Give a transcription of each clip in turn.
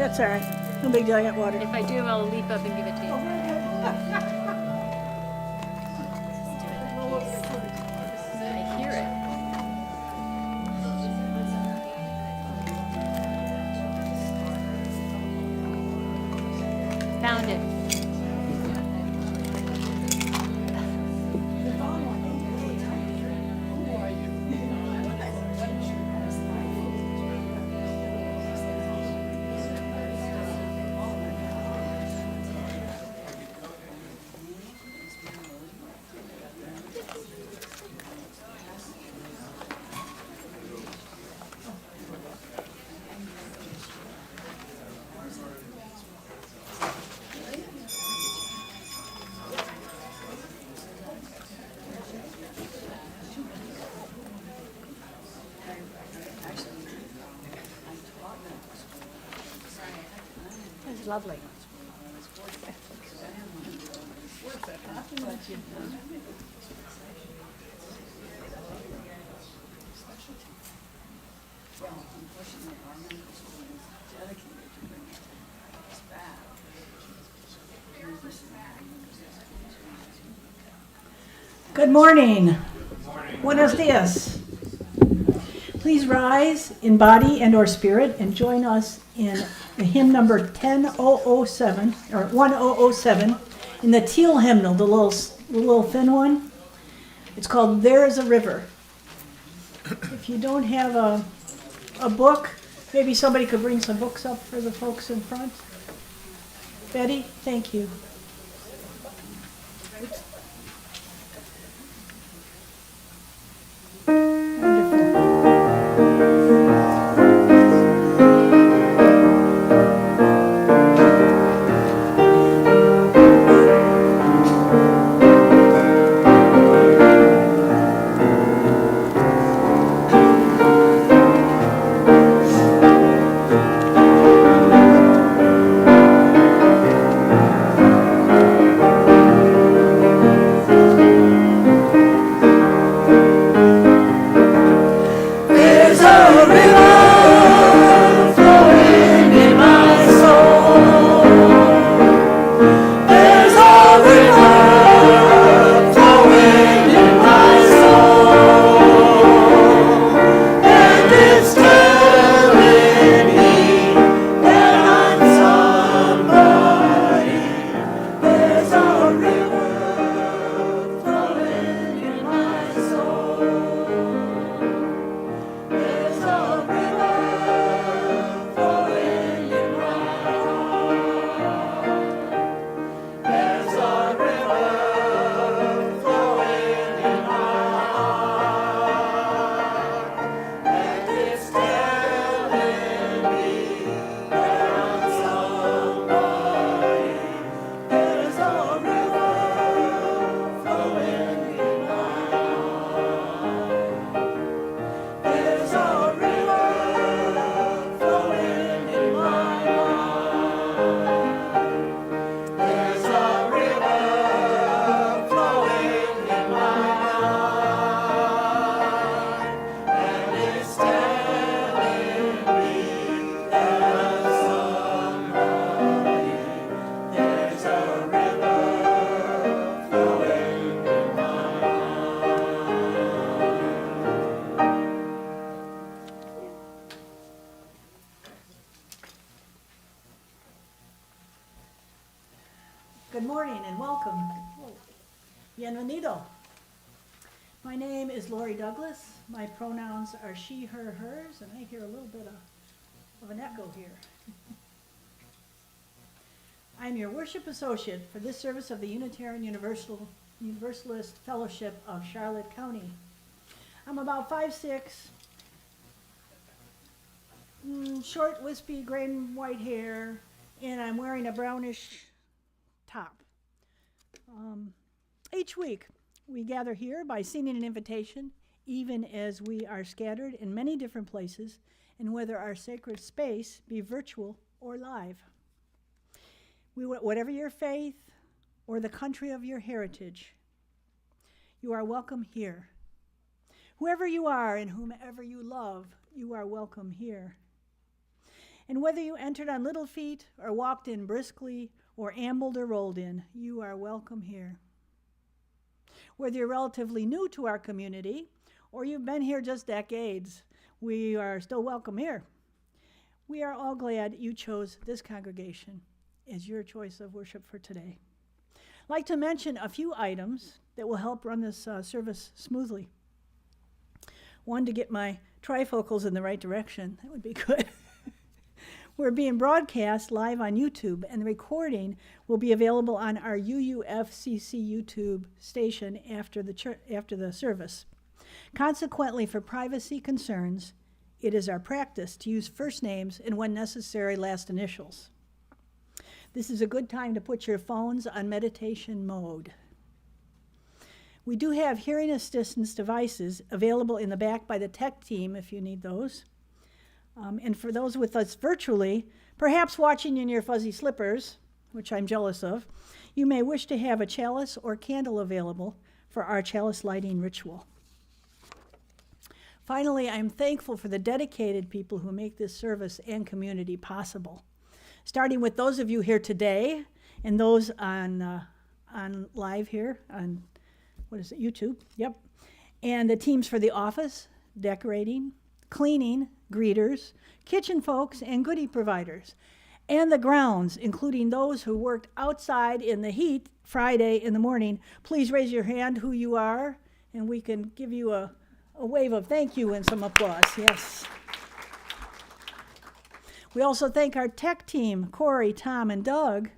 That's all right. No big deal, I got water. If I do, I'll leap up and give it to you. I hear it. Found it. That's lovely. Good morning. Buenos dias. Please rise in body and or spirit and join us in the hymn number 10007 or 1007 in the teal hymnal, the little thin one. It's called There is a River. If you don't have a book, maybe somebody could bring some books up for the folks in front. Betty, thank you. Good morning and welcome. Bienvenido. My name is Lori Douglas. My pronouns are she, her, hers, and I hear a little bit of an echo here. I'm your worship associate for this service of the Unitarian Universalist Fellowship of Charlotte County. I'm about 5'6", short, wispy, gray and white hair, and I'm wearing a brownish top. Each week, we gather here by sending an invitation, even as we are scattered in many different places, and whether our sacred space be virtual or live. Whatever your faith or the country of your heritage, you are welcome here. Whoever you are and whomever you love, you are welcome here. And whether you entered on little feet or walked in briskly or ambled or rolled in, you are welcome here. Whether you're relatively new to our community or you've been here just decades, we are still welcome here. We are all glad you chose this congregation as your choice of worship for today. I'd like to mention a few items that will help run this service smoothly. One, to get my trifocals in the right direction. That would be good. We're being broadcast live on YouTube, and the recording will be available on our UUFCC YouTube station after the service. Consequently, for privacy concerns, it is our practice to use first names and, when necessary, last initials. This is a good time to put your phones on meditation mode. We do have hearing assistance devices available in the back by the tech team if you need those. And for those with us virtually, perhaps watching in your fuzzy slippers, which I'm jealous of, you may wish to have a chalice or candle available for our chalice lighting ritual. Finally, I'm thankful for the dedicated people who make this service and community possible, starting with those of you here today and those on live here on, YouTube? Yep. And the teams for the office, decorating, cleaning, greeters, kitchen folks, and goodie providers, and the grounds, including those who worked outside in the heat Friday in the morning. Please raise your hand who you are, and we can give you a wave of thank you and some applause. Yes. We also thank our tech team, Corey, Tom, and Doug,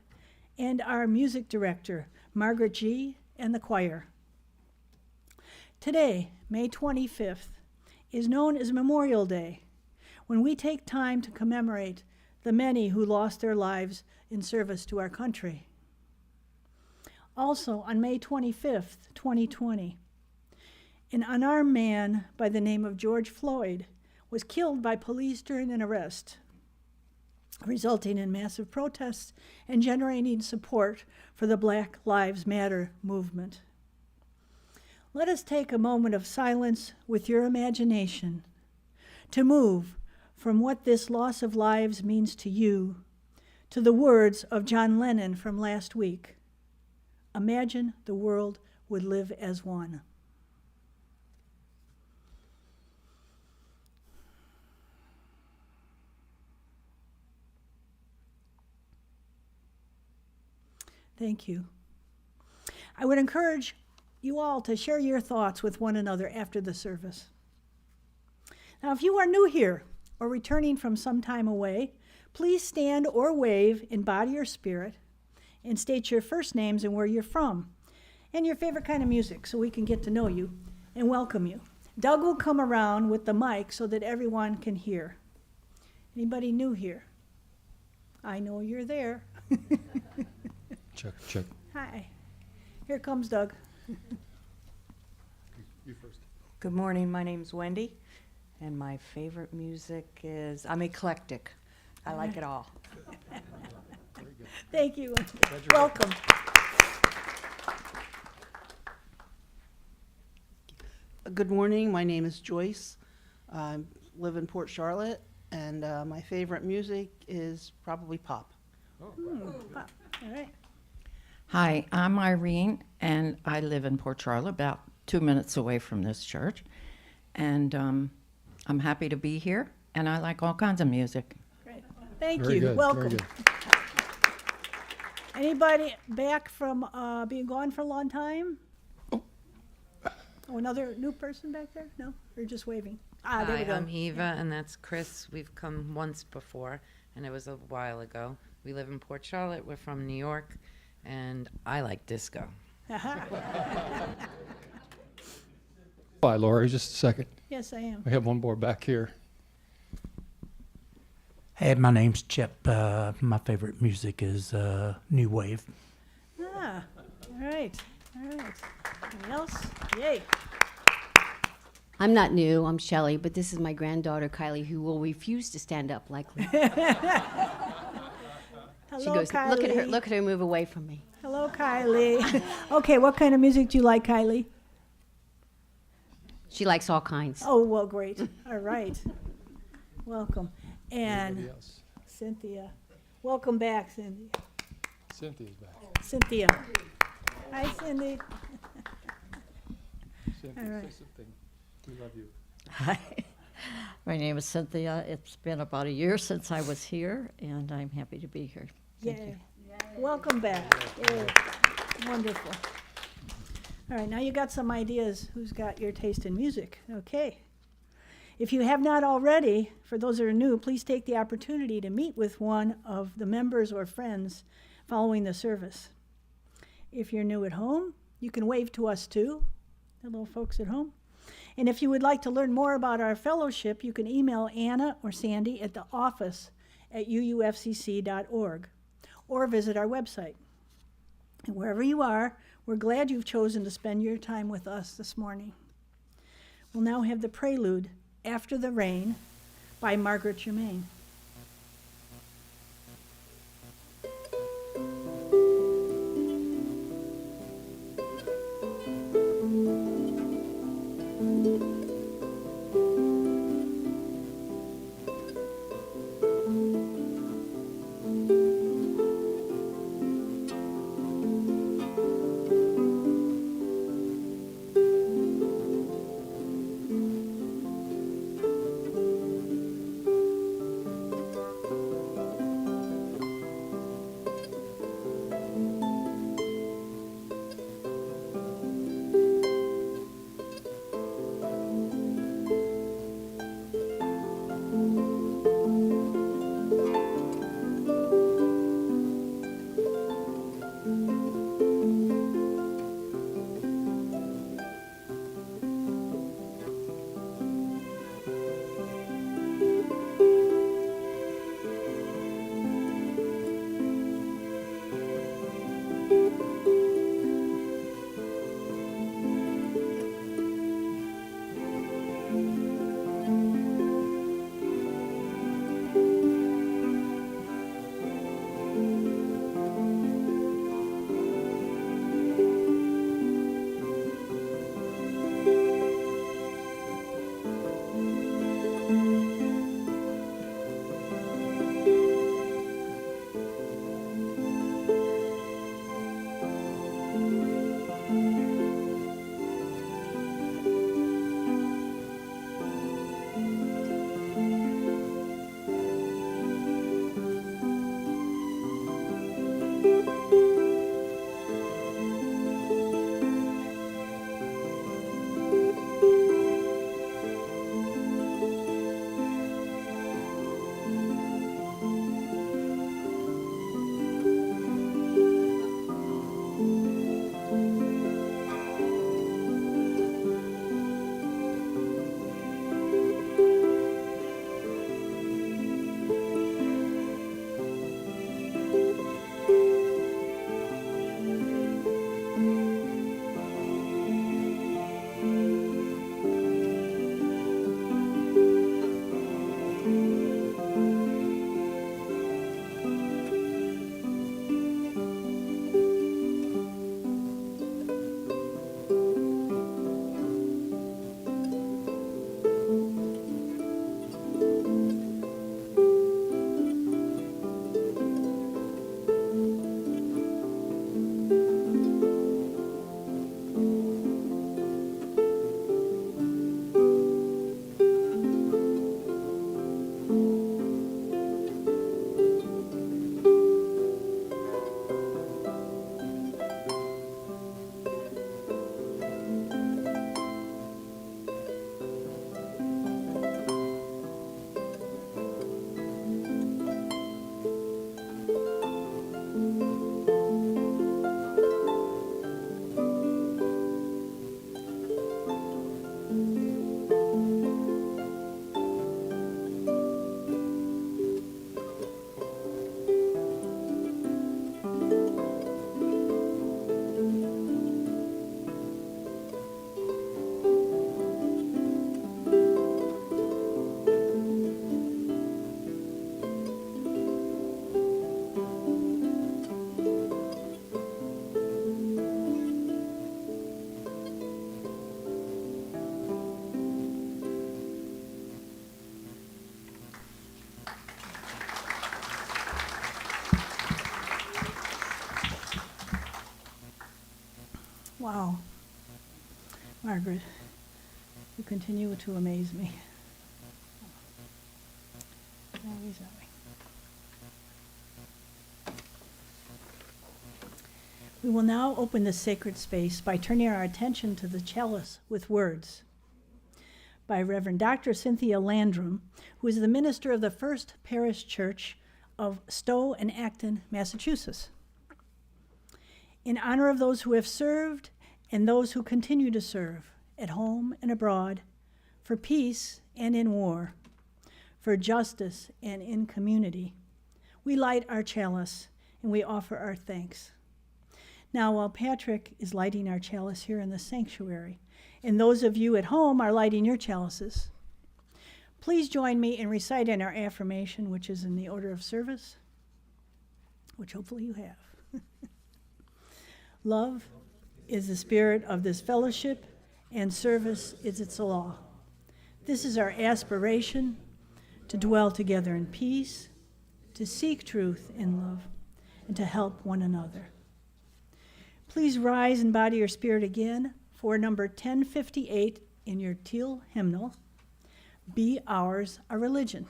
and our music director, Margaret G., and the choir. Today, May 25th, is known as Memorial Day, when we take time to commemorate the many who lost their lives in service to our country. Also, on May 25th, 2020, an unarmed man by the name of George Floyd was killed by police during an arrest, resulting in massive protests and generating support for the Black Lives Matter movement. Let us take a moment of silence with your imagination to move from what this loss of lives means to you to the words of John Lennon from last week. Imagine the world would live as one. Thank you. I would encourage you all to share your thoughts with one another after the service. Now, if you are new here or returning from some time away, please stand or wave in body or spirit and state your first names and where you're from and your favorite kind of music so we can get to know you and welcome you. Doug will come around with the mic so that everyone can hear. Anybody new here? I know you're there. Check. Hi. Here comes Doug. You first. Good morning, my name's Wendy, and my favorite music is, I'm eclectic. I like it all. Very good. Thank you. Glad you're Welcome. Good morning, my name is Joyce. I live in Port Charlotte, and my favorite music is probably pop. Oh, Wow. All right. Hi, I'm Irene, and I live in Port Charlotte, about 2 minutes away from this church. And I'm happy to be here, and I like all kinds of music. Great. Thank Very you. good. Welcome. Very good. Anybody back from being gone for a long time? Oh, another new person back there? No? Or just waving? Ah, there we Hi, go. I'm Eva, and that's Chris. We've come once before, and it was a while ago. We live in Port Charlotte. We're from New York, and I like disco. Bye, Lori. Just a second. Yes, I am. We have one more back here. Hey, my name's Chip. My favorite music is New Wave. Ah, all right. All right. Anything else? Yay. I'm not new, I'm Shelley, but this is my granddaughter Kylie, who will refuse to stand up likely. Hello, She goes, Kylie. look at her move away from me. Hello, Kylie. Okay, what kind of music do you like, Kylie? She likes all kinds. Oh, well, great. All right. Welcome. Anybody And else? Cynthia. Welcome back, Cindy. Cynthia's back. Cynthia. Hi, Cindy. Cynthia, All right. say something. We love you. Hi, my name is Cynthia. It's been about a year since I was here, and I'm happy to be here. Thank Yay. you. Welcome back. Yay. Wonderful. All right, now you got some ideas who's got your taste in music. Okay. If you have not already, for those that are new, please take the opportunity to meet with one of the members or friends following the service. If you're new at home, you can wave to us too, the little folks at home. And if you would like to learn more about our fellowship, you can email Anna or Sandy at the office at uufcc.org or visit our website. And wherever you are, we're glad you've chosen to spend your time with us this morning. We'll now have the prelude, After the Rain, by Margaret Germain. Wow. Margaret, you continue to amaze me. Always are we. We will now open this sacred space by turning our attention to the chalice with words by Reverend Dr. Cynthia Landrum, who is the minister of the First Parish Church of Stowe and Acton, Massachusetts. In honor of those who have served and those who continue to serve at home and abroad, for peace and in war, for justice and in community, we light our chalice and we offer our thanks. Now, while Patrick is lighting our chalice here in the sanctuary, and those of you at home are lighting your chalices, please join me in reciting our affirmation, which is in the order of service, which hopefully you have. Love is the spirit of this fellowship, and service is its law. This is our aspiration, to dwell together in peace, to seek truth in love, and to help one another. Please rise in body or spirit again for number 1058 in your teal hymnal, Be Ours a Religion.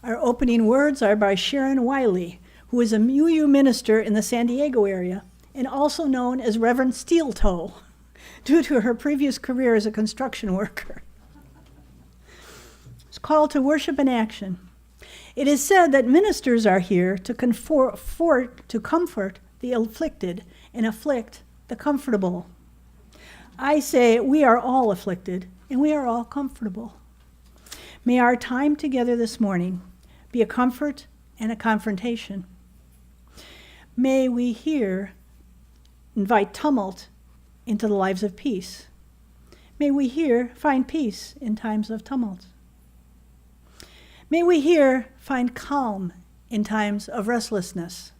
Our opening words are by Sharon Wiley, who is a UU minister in the San Diego area and also known as Reverend Steel Toe, due to her previous career as a construction worker. It's called to worship in action. It is said that ministers are here to comfort the afflicted and afflict the comfortable. I say we are all afflicted and we are all comfortable. May our time together this morning be a comfort and a confrontation. May we here invite tumult into the lives of peace. May we here find peace in times of tumult. May we here find calm in times of restlessness.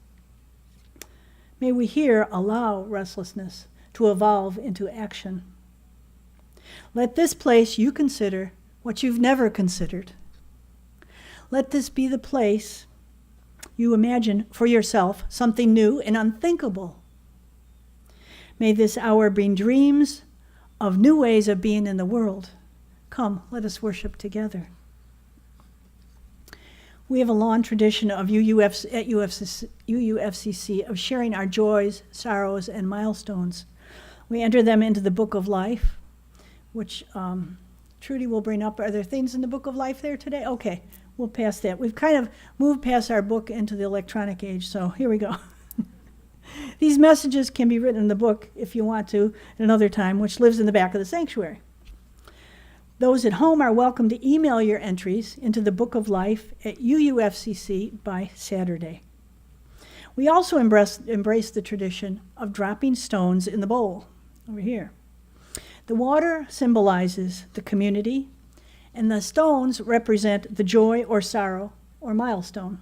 May we here allow restlessness to evolve into action. Let this place you consider what you've never considered. Let this be the place you imagine for yourself something new and unthinkable. May this hour bring dreams of new ways of being in the world. Come, let us worship together. We have a long tradition of UUFCC of sharing our joys, sorrows, and milestones. We enter them into the Book of Life, which Trudy will bring up. Are there things in the Book of Life there today? Okay, we'll pass that. We've kind of moved past our book into the electronic age, so here we go. These messages can be written in the book if you want to at another time, which lives in the back of the sanctuary. Those at home are welcome to email your entries into the Book of Life at UUFCC by Saturday. We also embrace the tradition of dropping stones in the bowl over here. The water symbolizes the community, and the stones represent the joy or sorrow or milestone.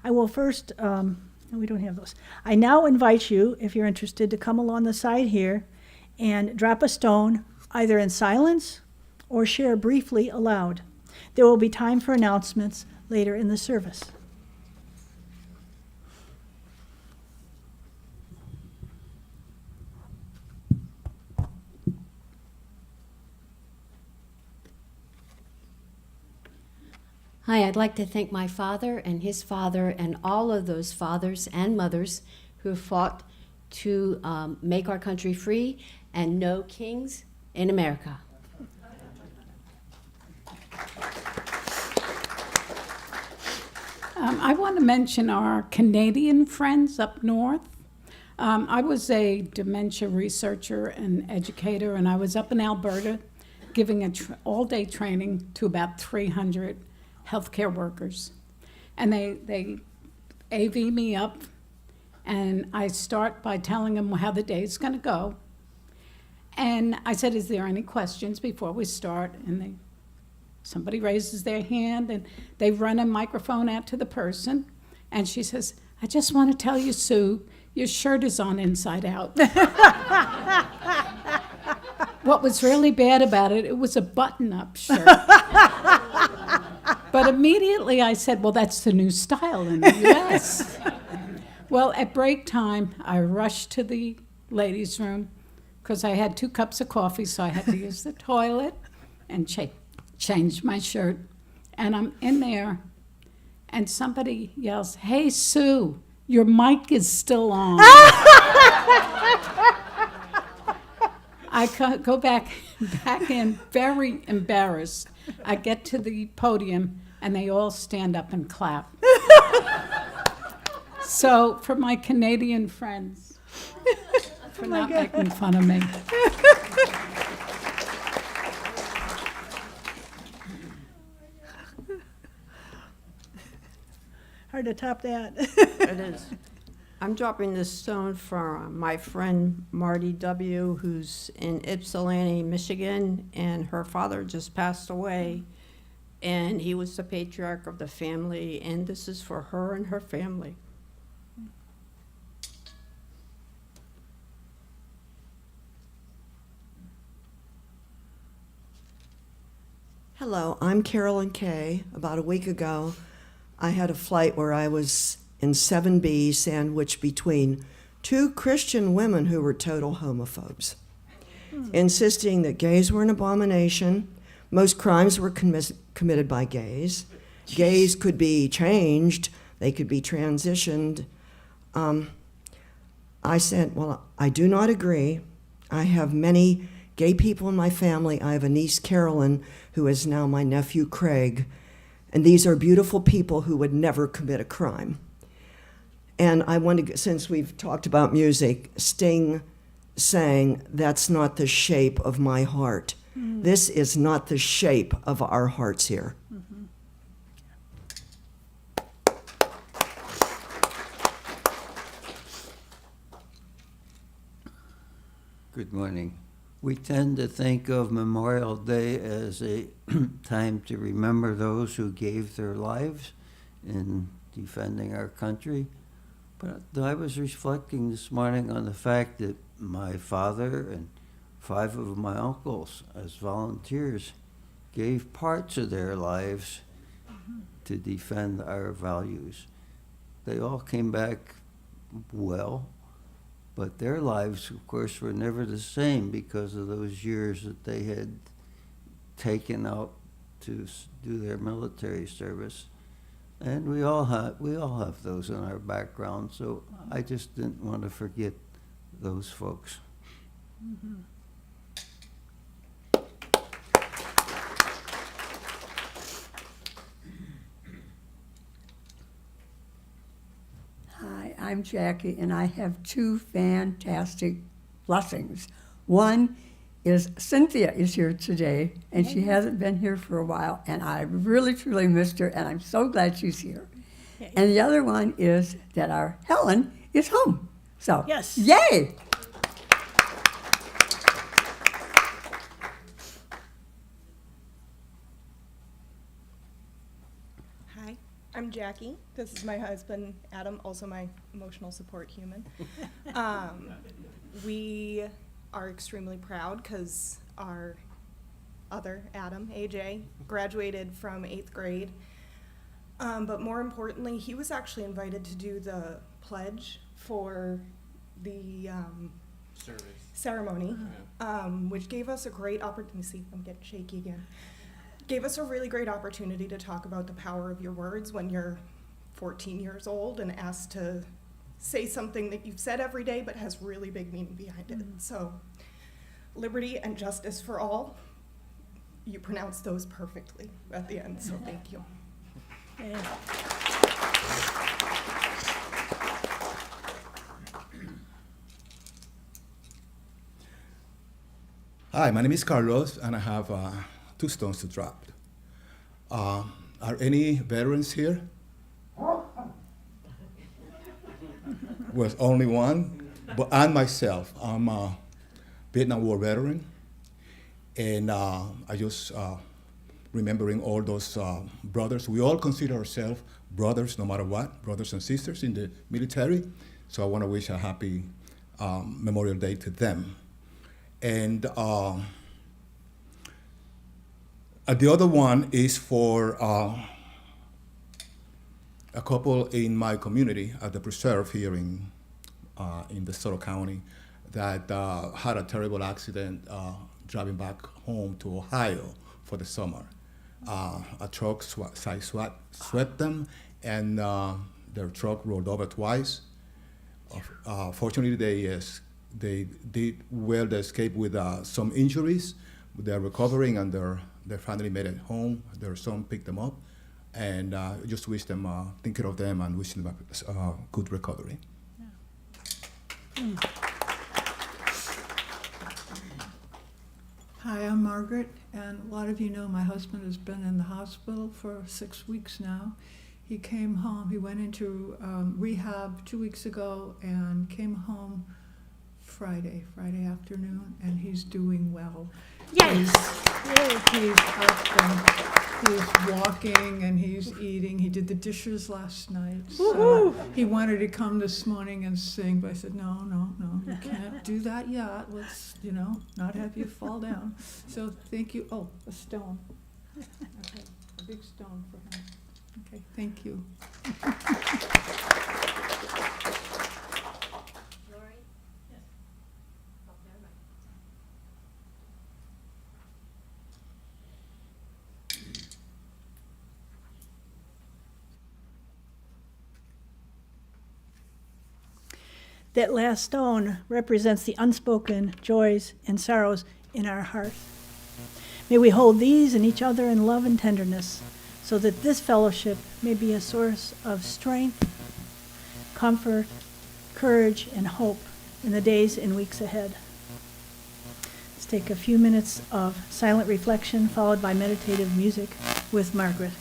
I will first, we don't have those. I now invite you, if you're interested, to come along the side here and drop a stone either in silence or share briefly aloud. There will be time for announcements later in the service. Hi, I'd like to thank my father and his father and all of those fathers and mothers who fought to make our country free and no kings in America. I want to mention our Canadian friends up north. I was a dementia researcher and educator, and I was up in Alberta giving a all-day training to about 300 healthcare workers. And they AV me up, and I start by telling them how the day's going to go. And I said, is there any questions before we start? And somebody raises their hand, and they run a microphone out to the person, and she says, I just want to tell you, Sue, your shirt is on inside out. What was really bad about it, it was a button-up shirt. But immediately I said, well, that's the new style in the U.S. Well, at break time, I rushed to the ladies' room because I had 2 cups of coffee, so I had to use the toilet and change my shirt. And I'm in there, and somebody yells, hey, Sue, your mic is still on. I go back in, very embarrassed. I get to the podium, and they all stand up and clap. So, for my Canadian friends, for not making fun of me. Hard to top that. It is. I'm dropping this stone for my friend Marty W., who's in Ypsilanti, Michigan, and her father just passed away, and he was the patriarch of the family, and this is for her and her family. Hello, I'm Carolyn Kay. About a week ago, I had a flight where I was in 7B sandwiched between 2 Christian women who were total homophobes, insisting that gays were an abomination. Most crimes were committed by gays. Gays could be changed. They could be transitioned. I said, well, I do not agree. I have many gay people in my family. I have a niece, Carolyn, who is now my nephew, Craig. And these are beautiful people who would never commit a crime. And I want to, since we've talked about music, Sting sang, that's not the shape of my heart. This is not the shape of our hearts here. Good morning. We tend to think of Memorial Day as a time to remember those who gave their lives in defending our country. But I was reflecting this morning on the fact that my father and 5 of my uncles, as volunteers, gave parts of their lives to defend our values. They all came back well, but their lives, of course, were never the same because of those years that they had taken out to do their military service. And we all have those in our background, so I just didn't want to forget those folks. Hi, I'm Jackie, and I have 2 fantastic blessings. One is Cynthia is here today, and she hasn't been here for a while, and I really, truly missed her, and I'm so glad she's here. And the other one is that our Helen is home. So, yes. Yay! Hi, I'm Jackie. This is my husband, Adam, also my emotional support human. We are extremely proud because our other Adam, AJ, graduated from 8th grade. But more importantly, he was actually invited to do the pledge for the ceremony, which gave us a great opportunity. See, I'm getting shaky again. Gave us a really great opportunity to talk about the power of your words when you're 14 years old and asked to say something that you've said every day but has really big meaning behind it. So, liberty and justice for all, you pronounced those perfectly at the end, so thank you. Yeah. Hi, my name is Carlos, and I have 2 stones to drop. Are any veterans here? Well, only one, but and myself. I'm a Vietnam War veteran, and I just remembering all those brothers. We all consider ourselves brothers, no matter what, brothers and sisters in the military. So I want to wish a happy Memorial Day to them. And the other one is for a couple in my community at the preserve here in DeSoto County that had a terrible accident driving back home to Ohio for the summer. A truck swept them, and their truck rolled over twice. Fortunately, they did well to escape with some injuries. They're recovering, and their family made it home. Their son picked them up, and just wish them, thinking of them, and wishing them a good recovery. Hi, I'm Margaret, and a lot of you know my husband has been in the hospital for 6 weeks now. He came home, he went into rehab 2 weeks ago and came home Friday afternoon, and he's doing well. Yes! He's up and he's walking and he's eating. He did the dishes last night. So he wanted to come this morning and sing, but I said, no, you can't do that yet. Let's, not have you fall down. So thank you. Oh, a stone. Okay, a big stone for him. Okay, thank you. That last stone represents the unspoken joys and sorrows in our hearts. May we hold these and each other in love and tenderness, so that this fellowship may be a source of strength, comfort, courage, and hope in the days and weeks ahead. Let's take a few minutes of silent reflection, followed by meditative music with Margaret.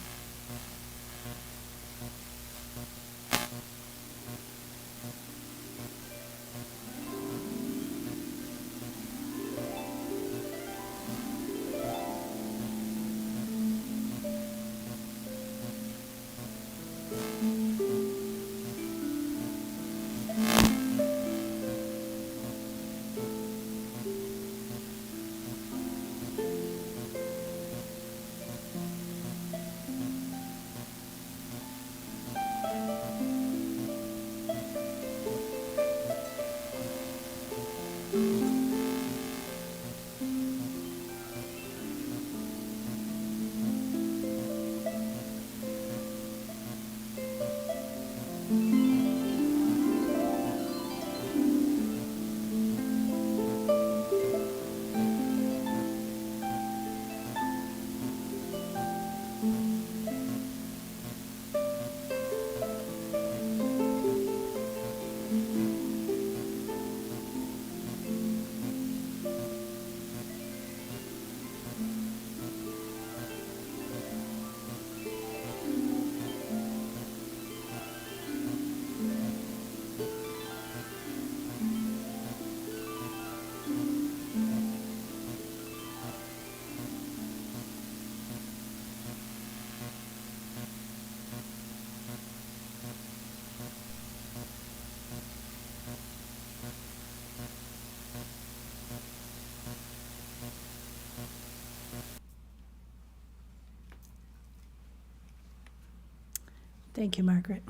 Thank you, Margaret.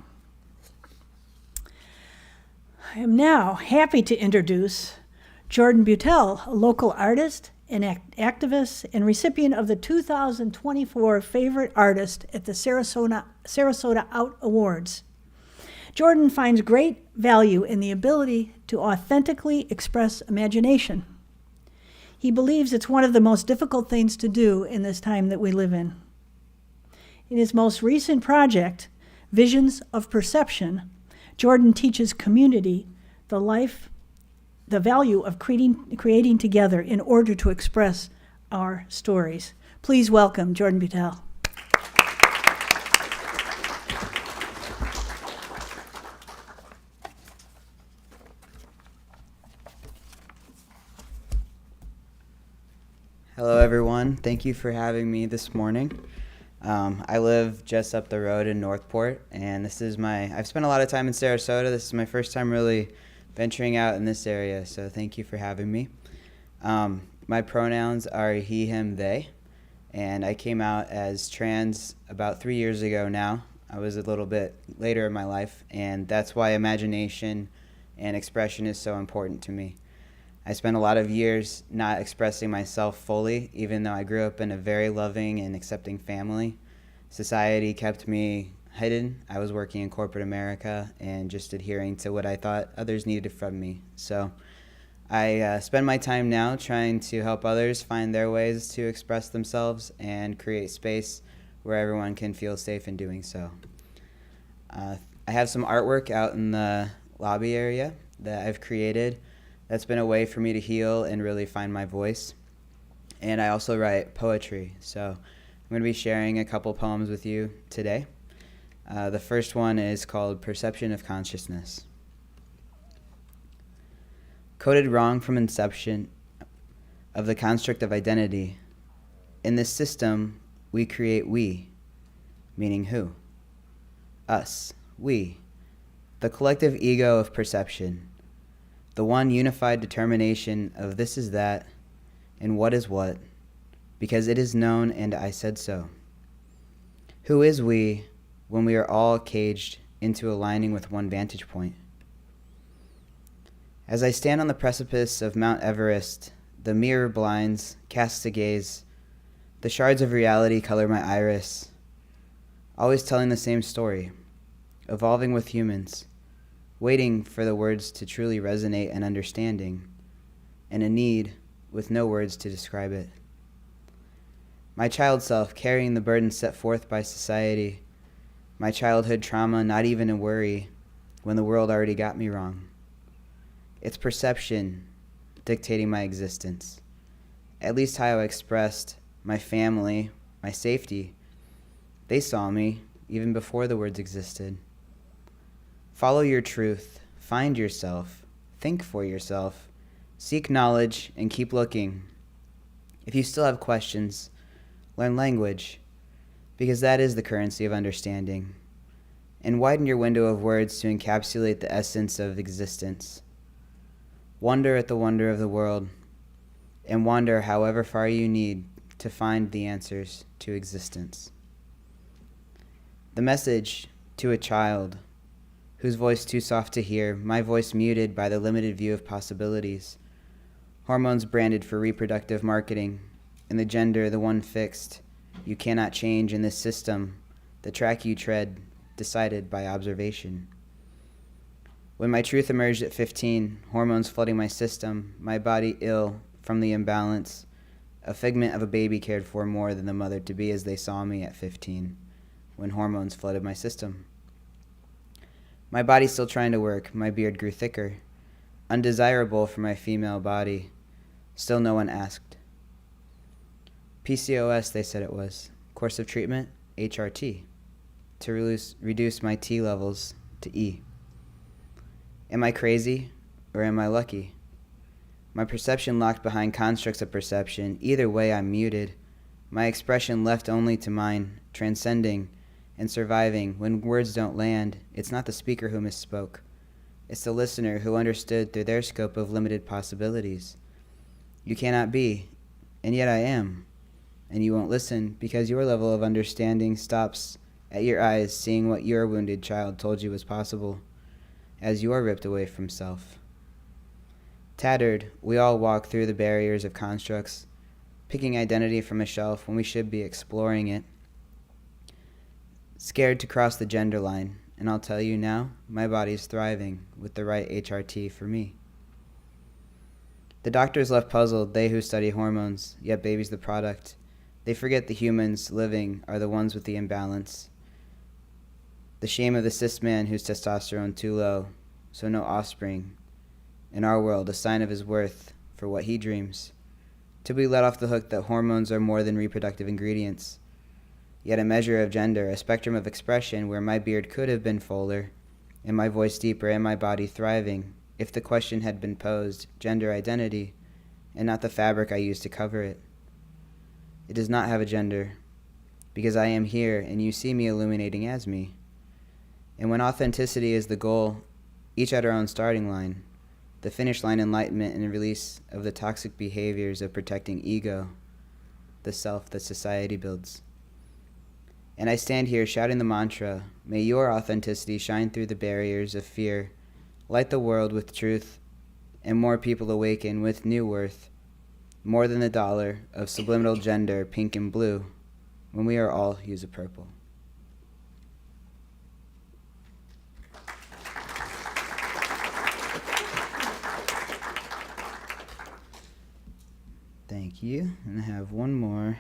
I am now happy to introduce Jordan Butel, a local artist and activist and recipient of the 2024 Favorite Artist at the Sarasota Out Awards. Jordan finds great value in the ability to authentically express imagination. He believes it's one of the most difficult things to do in this time that we live in. In his most recent project, Visions of Perception, Jordan teaches community the value of creating together in order to express our stories. Please welcome Jordan Butel. Hello, everyone. Thank you for having me this morning. I live just up the road in Northport, and I've spent a lot of time in Sarasota. This is my first time really venturing out in this area, so thank you for having me. My pronouns are he, him, they, and I came out as trans about 3 years ago now. I was a little bit later in my life, and that's why imagination and expression is so important to me. I spent a lot of years not expressing myself fully, even though I grew up in a very loving and accepting family. Society kept me hidden. I was working in corporate America and just adhering to what I thought others needed from me. So I spend my time now trying to help others find their ways to express themselves and create space where everyone can feel safe in doing so. I have some artwork out in the lobby area that I've created. That's been a way for me to heal and really find my voice. And I also write poetry. So I'm going to be sharing a couple poems with you today. The first one is called Perception of Consciousness. Coded wrong from inception of the construct of identity, in this system we create we, meaning who? Us, we, the collective ego of perception. The one unified determination of this is that and what is what, because it is known and I said so. Who is we when we are all caged into aligning with one vantage point? As I stand on the precipice of Mount Everest, the mirror blinds, casts a gaze. The shards of reality color my iris, always telling the same story, evolving with humans, waiting for the words to truly resonate and understanding, and a need with no words to describe it. My child self carrying the burden set forth by society, my childhood trauma not even a worry when the world already got me wrong. It's perception dictating my existence, at least how I expressed my family, my safety. They saw me even before the words existed. Follow your truth, find yourself, think for yourself, seek knowledge, and keep looking. If you still have questions, learn language, because that is the currency of understanding, and widen your window of words to encapsulate the essence of existence. Wonder at the wonder of the world, and wander however far you need to find the answers to existence. The message to a child whose voice too soft to hear, my voice muted by the limited view of possibilities. Hormones branded for reproductive marketing, and the gender the one fixed. You cannot change in this system, the track you tread, decided by observation. When my truth emerged at 15, hormones flooding my system, my body ill from the imbalance, a figment of a baby cared for more than the mother-to-be as they saw me at 15, when hormones flooded my system. My body still trying to work, my beard grew thicker, undesirable for my female body. Still no one asked. PCOS, they said it was. Course of treatment, HRT, to reduce my T levels to E. Am I crazy or am I lucky? My perception locked behind constructs of perception. Either way, I'm muted. My expression left only to mine, transcending and surviving. When words don't land, it's not the speaker who misspoke. It's the listener who understood through their scope of limited possibilities. You cannot be, and yet I am. And you won't listen because your level of understanding stops at your eyes, seeing what your wounded child told you was possible, as you are ripped away from self. Tattered, we all walk through the barriers of constructs, picking identity from a shelf when we should be exploring it. Scared to cross the gender line, and I'll tell you now, my body's thriving with the right HRT for me. The doctors left puzzled, they who study hormones, yet baby's the product. They forget the humans living are the ones with the imbalance. The shame of the cis man whose testosterone too low, so no offspring. In our world, a sign of his worth for what he dreams. To be let off the hook that hormones are more than reproductive ingredients. Yet a measure of gender, a spectrum of expression where my beard could have been fuller, and my voice deeper, and my body thriving, if the question had been posed, gender identity, and not the fabric I used to cover it. It does not have a gender, because I am here, and you see me illuminating as me. And when authenticity is the goal, each at our own starting line, the finish line enlightenment and release of the toxic behaviors of protecting ego, the self that society builds. And I stand here shouting the mantra, may your authenticity shine through the barriers of fear, light the world with truth, and more people awaken with new worth, more than the dollar of subliminal gender, pink and blue, when we are all hues of purple. Thank you. And I have one more.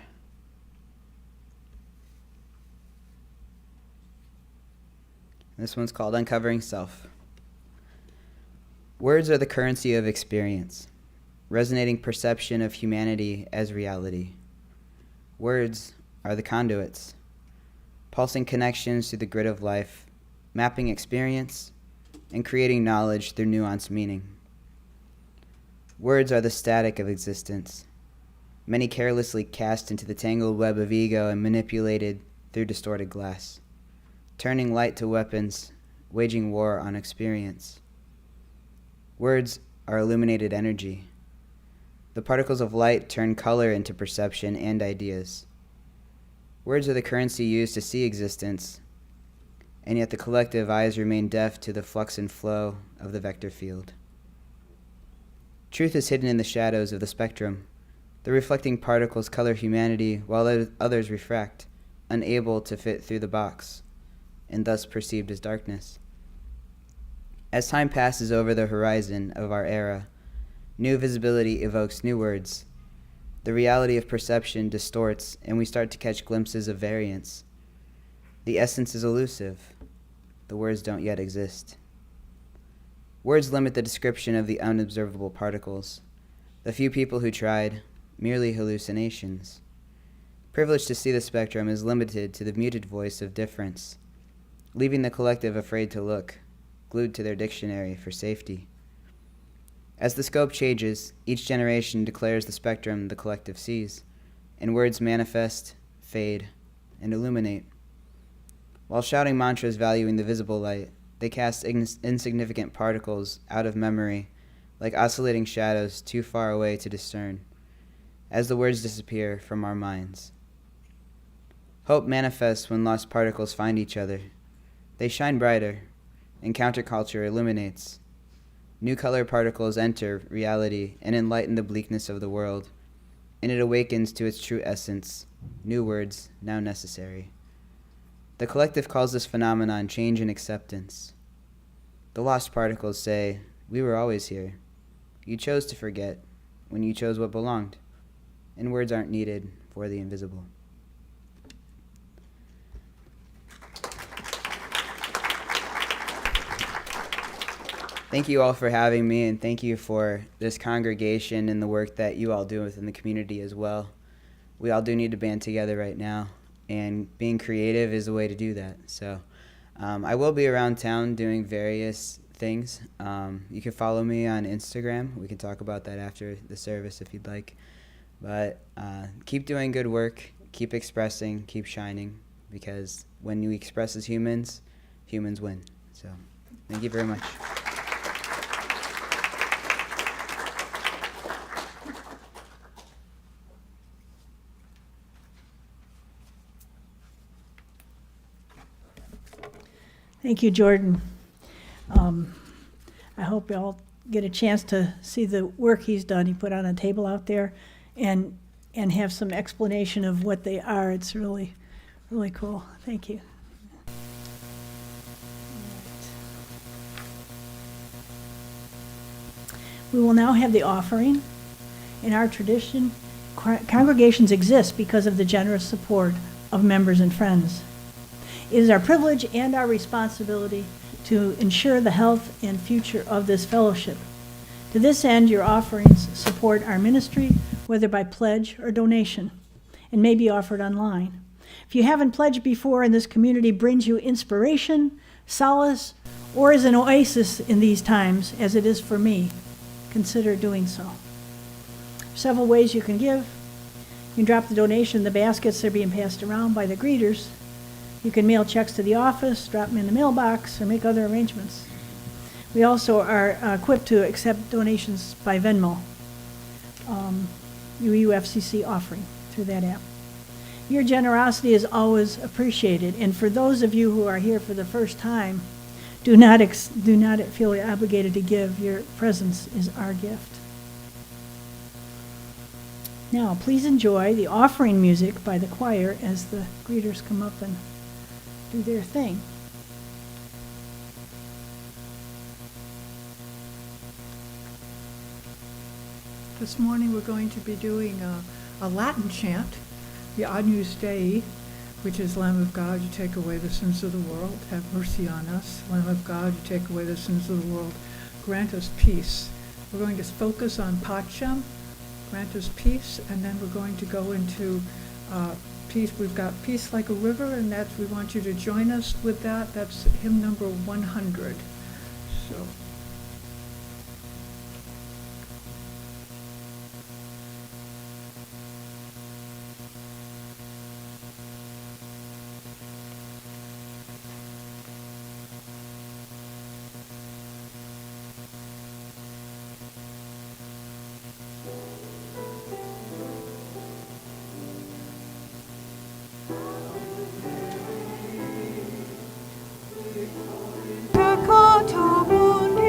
This one's called Uncovering Self. Words are the currency of experience, resonating perception of humanity as reality. Words are the conduits, pulsing connections to the grid of life, mapping experience, and creating knowledge through nuanced meaning. Words are the static of existence, many carelessly cast into the tangled web of ego and manipulated through distorted glass, turning light to weapons, waging war on experience. Words are illuminated energy. The particles of light turn color into perception and ideas. Words are the currency used to see existence, and yet the collective eyes remain deaf to the flux and flow of the vector field. Truth is hidden in the shadows of the spectrum. The reflecting particles color humanity while others refract, unable to fit through the box, and thus perceived as darkness. As time passes over the horizon of our era, new visibility evokes new words. The reality of perception distorts, and we start to catch glimpses of variance. The essence is elusive. The words don't yet exist. Words limit the description of the unobservable particles. The few people who tried, merely hallucinations. Privilege to see the spectrum is limited to the muted voice of difference, leaving the collective afraid to look, glued to their dictionary for safety. As the scope changes, each generation declares the spectrum the collective sees, and words manifest, fade, and illuminate. While shouting mantras valuing the visible light, they cast insignificant particles out of memory, like oscillating shadows too far away to discern, as the words disappear from our minds. Hope manifests when lost particles find each other. They shine brighter, and counterculture illuminates. New color particles enter reality and enlighten the bleakness of the world, and it awakens to its true essence, new words now necessary. The collective calls this phenomenon change and acceptance. The lost particles say, we were always here. You chose to forget when you chose what belonged, and words aren't needed for the invisible. Thank you all for having me, and thank you for this congregation and the work that you all do within the community as well. We all do need to band together right now, and being creative is a way to do that. So I will be around town doing various things. You can follow me on Instagram. We can talk about that after the service if you'd like. But keep doing good work, keep expressing, keep shining, because when you express as humans, humans win. So thank you very much. Thank you, Jordan. I hope you all get a chance to see the work he's done. He put on a table out there and have some explanation of what they are. It's really, really cool. Thank you. We will now have the offering. In our tradition, congregations exist because of the generous support of members and friends. It is our privilege and our responsibility to ensure the health and future of this fellowship. To this end, your offerings support our ministry, whether by pledge or donation, and may be offered online. If you haven't pledged before and this community brings you inspiration, solace, or is an oasis in these times, as it is for me, consider doing so. Several ways you can give. You can drop the donation in the baskets that are being passed around by the greeters. You can mail checks to the office, drop them in the mailbox, or make other arrangements. We also are equipped to accept donations by Venmo, UUFCC offering through that app. Your generosity is always appreciated, and for those of you who are here for the first time, do not feel obligated to give. Your presence is our gift. Now, please enjoy the offering music by the choir as the greeters come up and do their thing. This morning we're going to be doing a Latin chant, the Agnus Dei, which is Lamb of God, you take away the sins of the world. Have mercy on us. Lamb of God, you take away the sins of the world. Grant us peace. We're going to focus on Pacem, grant us peace, and then we're going to go into peace. We've got Peace Like a River, and we want you to join us with that. That's hymn number 100. So. Peccato mundi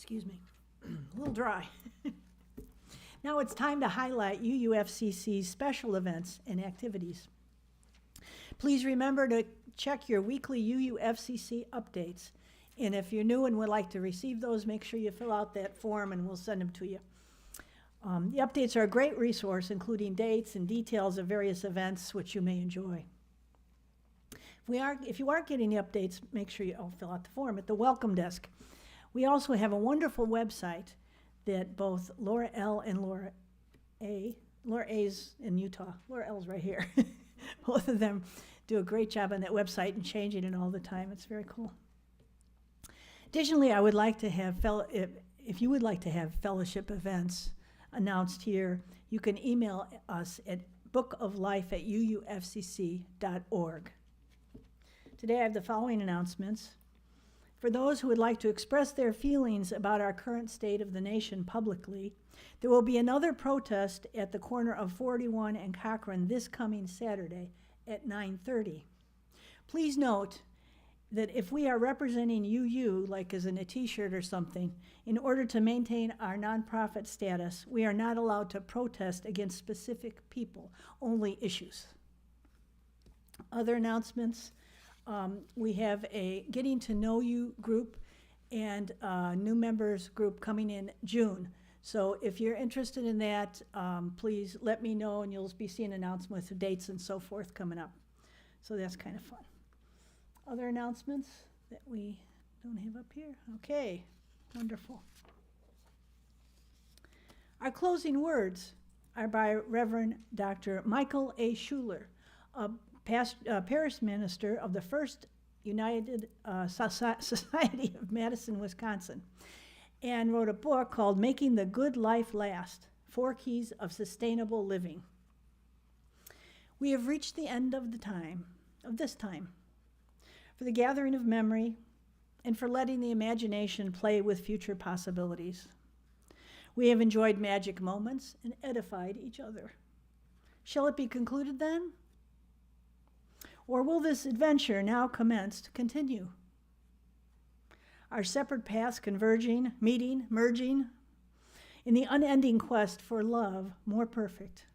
Excuse me, a little dry. Now it's time to highlight UUFCC's special events and activities. Please remember to check your weekly UUFCC updates. And if you're new and would like to receive those, make sure you fill out that form and we'll send them to you. The updates are a great resource, including dates and details of various events which you may enjoy. If you aren't getting the updates, make sure you fill out the form at the welcome desk. We also have a wonderful website that both Laura L. and Laura A's in Utah, Laura L's right here. Both of them do a great job on that website and changing it all the time. It's very cool. Additionally, I would like to have, if you would like to have fellowship events announced here, you can email us at bookoflife@uufcc.org. Today I have the following announcements. For those who would like to express their feelings about our current state of the nation publicly, there will be another protest at the corner of 41 and Cochrane this coming Saturday at 9:30. Please note that if we are representing UU, like as in a t-shirt or something, in order to maintain our nonprofit status, we are not allowed to protest against specific people, only issues. Other announcements, we have a Getting to Know You group and a new members group coming in June. So if you're interested in that, please let me know and you'll be seeing announcements of dates and so forth coming up. So that's kind of fun. Other announcements that we don't have up here? Okay, wonderful. Our closing words are by Reverend Dr. Michael A. Schuler, a parish minister of the First United Society of Madison, Wisconsin, and wrote a book called Making the Good Life Last, 4 Keys of Sustainable Living. We have reached the end of this time, for the gathering of memory, and for letting the imagination play with future possibilities. We have enjoyed magic moments and edified each other. Shall it be concluded then? Or will this adventure now commenced continue? Our separate paths converging, meeting, merging, in the unending quest for love more perfect,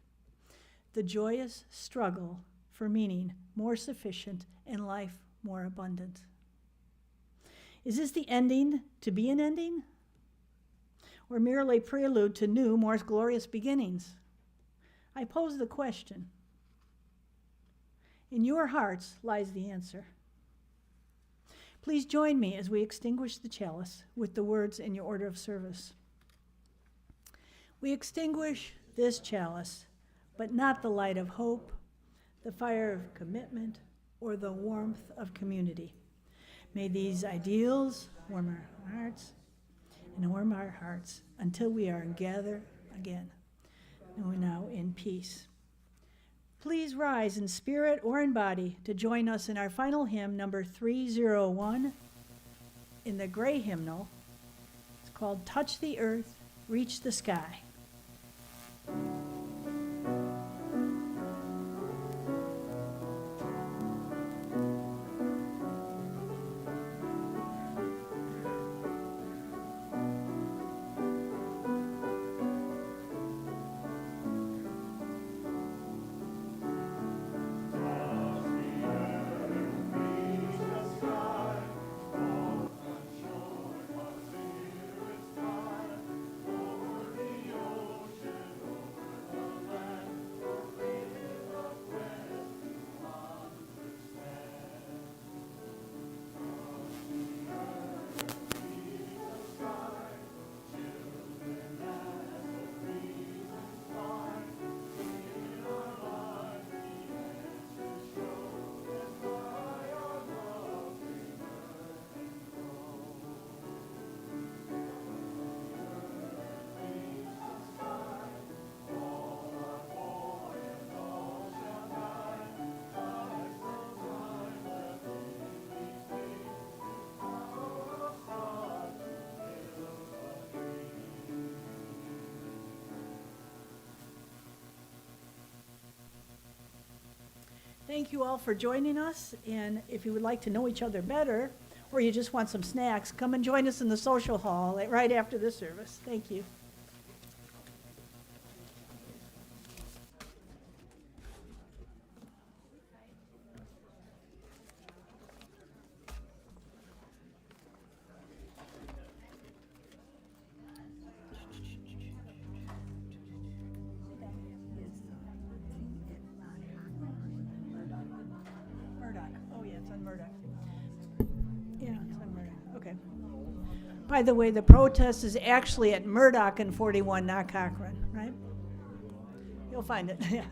the joyous struggle for meaning more sufficient, and life more abundant. Is this the ending to be an ending? Or merely prelude to new, more glorious beginnings? I pose the question. In your hearts lies the answer. Please join me as we extinguish the chalice with the words in your order of service. We extinguish this chalice, but not the light of hope, the fire of commitment, or the warmth of community. May these ideals warm our hearts and warm our hearts until we are gathered again, and now in peace. Please rise in spirit or in body to join us in our final hymn, number 301, in the gray hymnal. It's called Touch the Earth, Reach the Sky. Thank you all for joining us, and if you would like to know each other better or you just want some snacks, come and join us in the social hall right after this service. Thank you. Murdoch. Oh, yeah, it's on Murdoch. Yeah, it's on Murdoch. Okay. By the way, the protest is actually at Murdoch and 41, not Cochrane, right? You'll find it. Yeah.